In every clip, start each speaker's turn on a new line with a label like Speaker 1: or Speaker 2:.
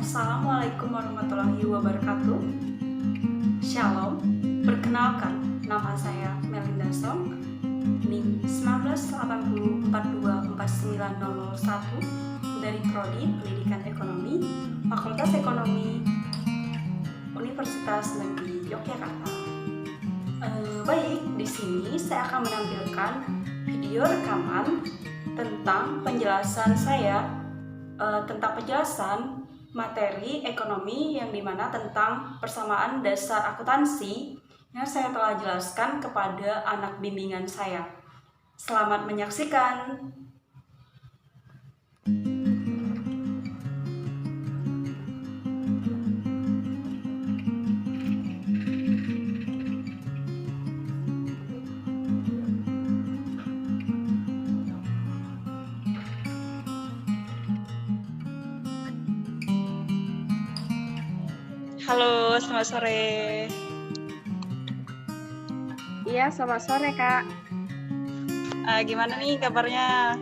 Speaker 1: Assalamualaikum warahmatullahi wabarakatuh. Shalom. Perkenalkan, nama saya Melinda Song, NIM 19804249001 dari Prodi Pendidikan Ekonomi, Fakultas Ekonomi, Universitas Negeri Yogyakarta. Baik, di sini saya akan menampilkan video rekaman tentang penjelasan saya tentang penjelasan materi ekonomi yang dimana tentang persamaan dasar akuntansi yang saya telah jelaskan kepada anak bimbingan saya. Selamat menyaksikan.
Speaker 2: Halo, selamat sore.
Speaker 3: Iya, selamat sore, Kak.
Speaker 2: Gimana nih kabarnya?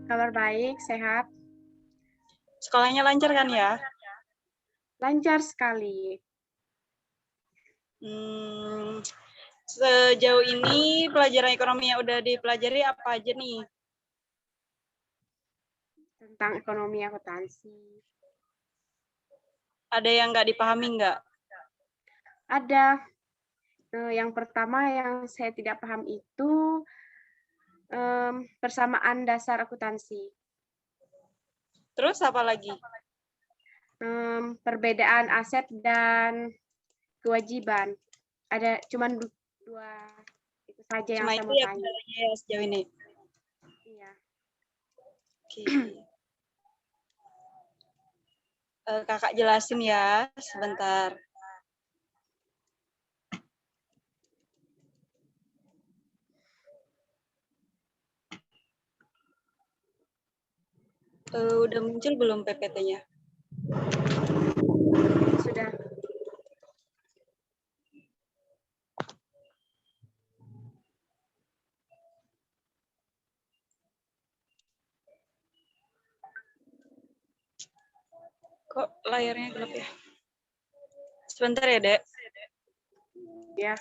Speaker 3: Kabar baik, sehat.
Speaker 2: Sekolahnya lancar kan ya?
Speaker 3: Lancar sekali.
Speaker 2: Sejauh ini pelajaran ekonomi yang udah dipelajari apa aja nih?
Speaker 3: Tentang ekonomi akuntansi.
Speaker 2: Ada yang nggak dipahami nggak?
Speaker 3: Ada. Yang pertama yang saya tidak paham itu persamaan dasar akuntansi.
Speaker 2: Terus apa lagi?
Speaker 3: Perbedaan aset dan kewajiban. Ada cuman dua itu saja yang saya mau tanya.
Speaker 2: Ya, sejauh ini.
Speaker 3: Iya.
Speaker 2: Oke. Kakak jelasin ya, sebentar. Udah muncul belum PPT-nya?
Speaker 3: Sudah.
Speaker 2: Kok layarnya gelap ya? Sebentar ya, Dek.
Speaker 3: Ya.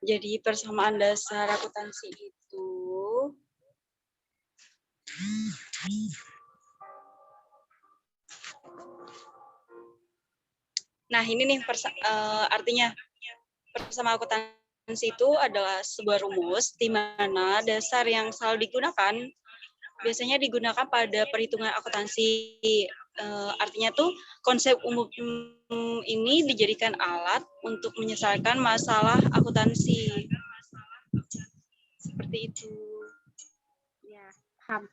Speaker 2: Jadi persamaan dasar akuntansi itu nah ini nih artinya persamaan akuntansi itu adalah sebuah rumus di mana dasar yang selalu digunakan biasanya digunakan pada perhitungan akuntansi. Artinya tuh konsep umum ini dijadikan alat untuk menyelesaikan masalah akuntansi. Seperti itu.
Speaker 3: Ya, paham.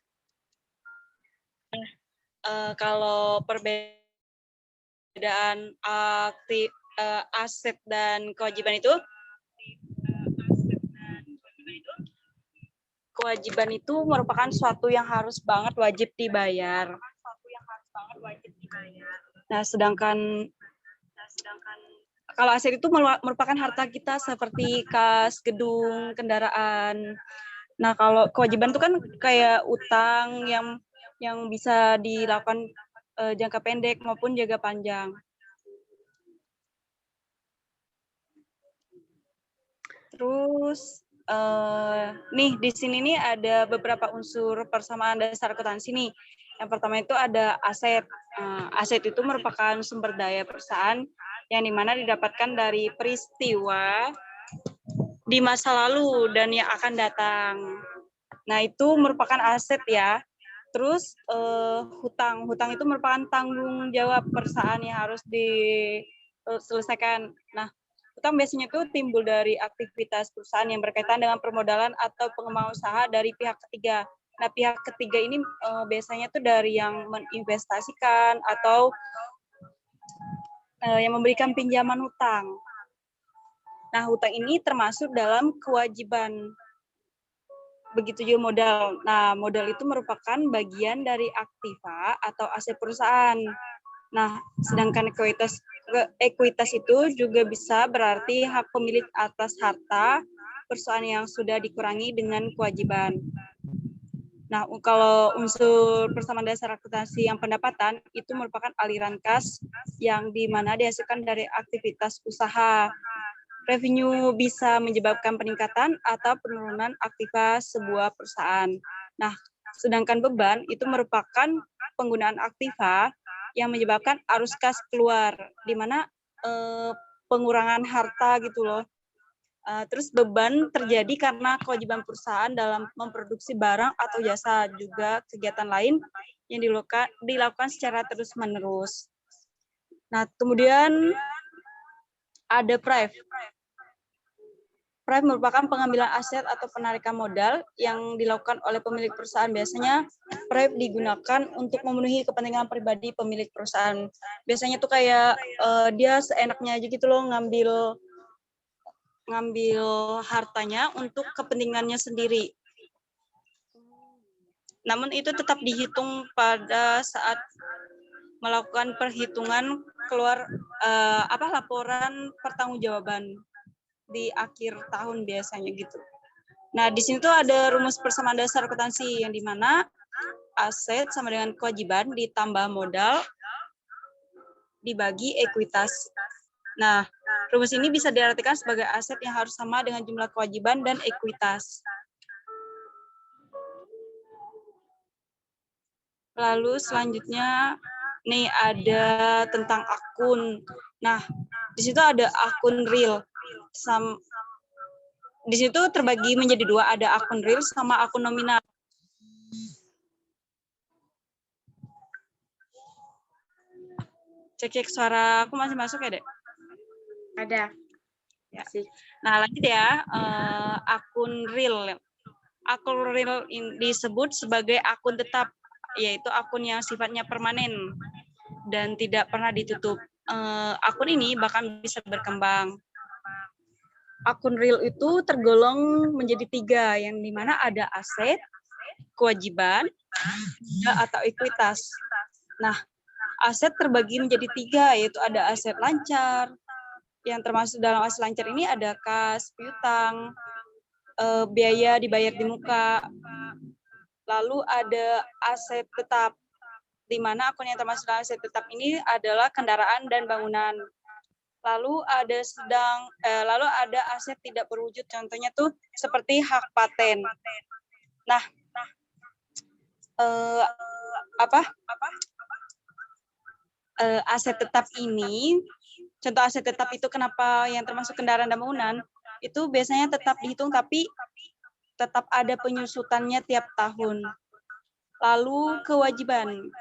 Speaker 2: Kalau perbedaan aset dan kewajiban itu, kewajiban itu merupakan suatu yang harus banget wajib dibayar. Nah, sedangkan kalau aset itu merupakan harta kita seperti kas, gedung, kendaraan. Nah, kalau kewajiban itu kan kayak utang yang bisa dilakukan jangka pendek maupun jangka panjang. Terus nih di sini nih ada beberapa unsur persamaan dasar akuntansi nih. Yang pertama itu ada aset. Aset itu merupakan sumber daya perusahaan yang dimana didapatkan dari peristiwa di masa lalu dan yang akan datang. Nah itu merupakan aset ya. Terus hutang itu merupakan tanggung jawab perusahaan yang harus diselesaikan. Nah utang biasanya itu timbul dari aktivitas perusahaan yang berkaitan dengan permodalan atau pengembangan usaha dari pihak ketiga. Nah, pihak ketiga ini biasanya tuh dari yang menginvestasikan atau yang memberikan pinjaman hutang. Nah, hutang ini termasuk dalam kewajiban. Begitu juga modal. Nah, modal itu merupakan bagian dari aktiva atau aset perusahaan. Nah, sedangkan ekuitas itu juga bisa berarti hak pemilik atas harta perusahaan yang sudah dikurangi dengan kewajiban. Nah, kalau unsur persamaan dasar akuntansi yang pendapatan itu merupakan aliran kas yang dimana dihasilkan dari aktivitas usaha. Revenue bisa menyebabkan peningkatan atau penurunan aktivitas sebuah perusahaan. Nah, sedangkan beban itu merupakan penggunaan aktiva yang menyebabkan arus kas keluar, di mana pengurangan harta gitu loh. Terus beban terjadi karena kewajiban perusahaan dalam memproduksi barang atau jasa, juga kegiatan lain yang dilakukan secara terus-menerus. Nah, kemudian ada PREV. PREV merupakan pengambilan aset atau penarikan modal yang dilakukan oleh pemilik perusahaan. Biasanya PREV digunakan untuk memenuhi kepentingan pribadi pemilik perusahaan. Biasanya tuh kayak dia seenaknya aja gitu loh ngambil hartanya untuk kepentingannya sendiri. Namun itu tetap dihitung pada saat melakukan perhitungan keluar laporan pertanggungjawaban di akhir tahun biasanya gitu. Nah, di sini tuh ada rumus persamaan dasar akuntansi yang dimana aset sama dengan kewajiban ditambah modal dibagi ekuitas. Nah, rumus ini bisa diartikan sebagai aset yang harus sama dengan jumlah kewajiban dan ekuitas. Lalu selanjutnya nih ada tentang akun. Nah, di situ ada akun real. Di situ terbagi menjadi dua, ada akun real sama akun nominal. Cek suara aku masih masuk ya, Dek?
Speaker 3: Ada.
Speaker 2: Ya. Nah, lanjut ya. Akun real. Akun real disebut sebagai akun tetap, yaitu akun yang sifatnya permanen dan tidak pernah ditutup. Akun ini bahkan bisa berkembang. Akun real itu tergolong menjadi 3, yang dimana ada aset, kewajiban, atau ekuitas. Nah, aset terbagi menjadi 3, yaitu ada aset lancar, yang termasuk dalam aset lancar ini ada kas, piutang, biaya dibayar di muka. Lalu ada aset tetap, di mana akun yang termasuk dalam aset tetap ini adalah kendaraan dan bangunan. Lalu ada aset tidak berwujud, contohnya tuh seperti hak paten. Nah, aset tetap ini, contoh aset tetap itu kenapa yang termasuk kendaraan dan bangunan, itu biasanya tetap dihitung tapi tetap ada penyusutannya tiap tahun. Lalu kewajiban.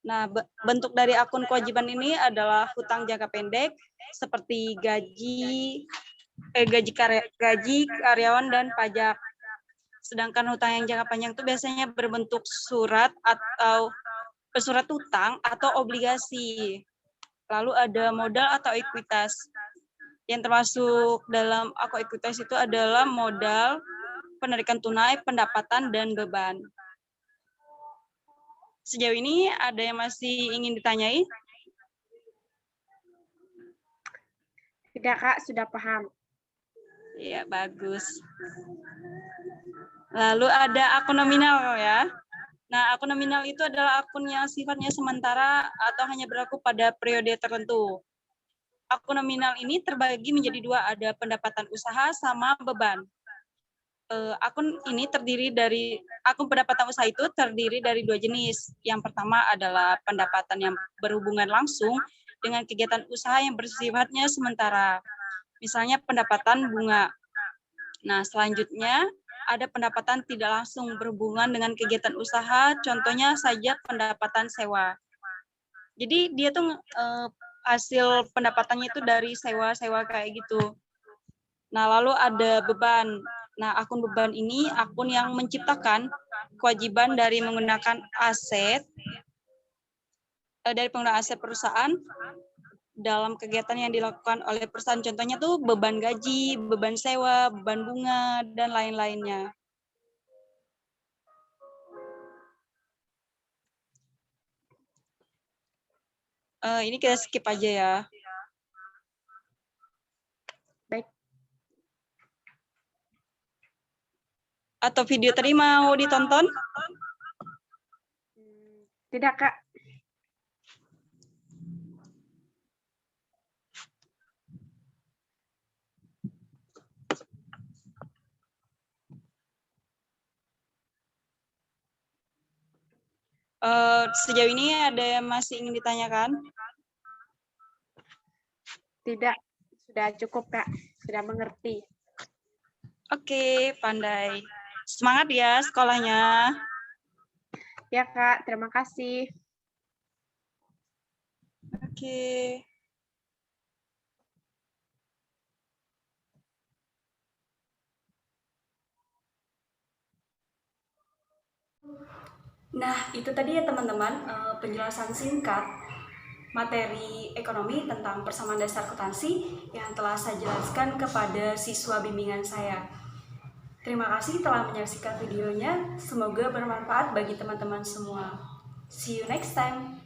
Speaker 2: Nah, bentuk dari akun kewajiban ini adalah hutang jangka pendek seperti gaji karyawan dan pajak. Sedangkan hutang yang jangka panjang itu biasanya berbentuk surat atau surat hutang atau obligasi. Lalu ada modal atau ekuitas. Yang termasuk dalam ekuitas itu adalah modal, penarikan tunai, pendapatan, dan beban. Sejauh ini ada yang masih ingin ditanyai?
Speaker 3: Tidak, Kak, sudah paham.
Speaker 2: Ya, bagus. Lalu ada akun nominal ya. Nah, akun nominal itu adalah akun yang sifatnya sementara atau hanya berlaku pada periode tertentu. Akun nominal ini terbagi menjadi 2, ada pendapatan usaha sama beban. Akun pendapatan usaha itu terdiri dari 2 jenis. Yang pertama adalah pendapatan yang berhubungan langsung dengan kegiatan usaha yang bersifatnya sementara. Misalnya pendapatan bunga. Nah, selanjutnya ada pendapatan tidak langsung berhubungan dengan kegiatan usaha, contohnya saja pendapatan sewa. Jadi dia tuh hasil pendapatannya itu dari sewa-sewa kayak gitu. Nah, lalu ada beban. Nah, akun beban ini akun yang menciptakan kewajiban dari menggunakan aset perusahaan dalam kegiatan yang dilakukan oleh perusahaan. Contohnya tuh beban gaji, beban sewa, beban bunga, dan lain-lainnya. Ini kita skip aja ya. Atau video tadi mau ditonton?
Speaker 3: Tidak, Kak.
Speaker 2: Sejauh ini ada yang masih ingin ditanyakan?
Speaker 3: Tidak, sudah cukup, Kak. Sudah mengerti.
Speaker 2: Oke, pandai. Semangat ya sekolahnya.
Speaker 3: Ya, Kak. Terima kasih.
Speaker 2: Oke.
Speaker 1: Nah, itu tadi ya teman-teman penjelasan singkat materi ekonomi tentang persamaan dasar akuntansi yang telah saya jelaskan kepada siswa bimbingan saya. Terima kasih telah menyaksikan videonya. Semoga bermanfaat bagi teman-teman semua. See you next time.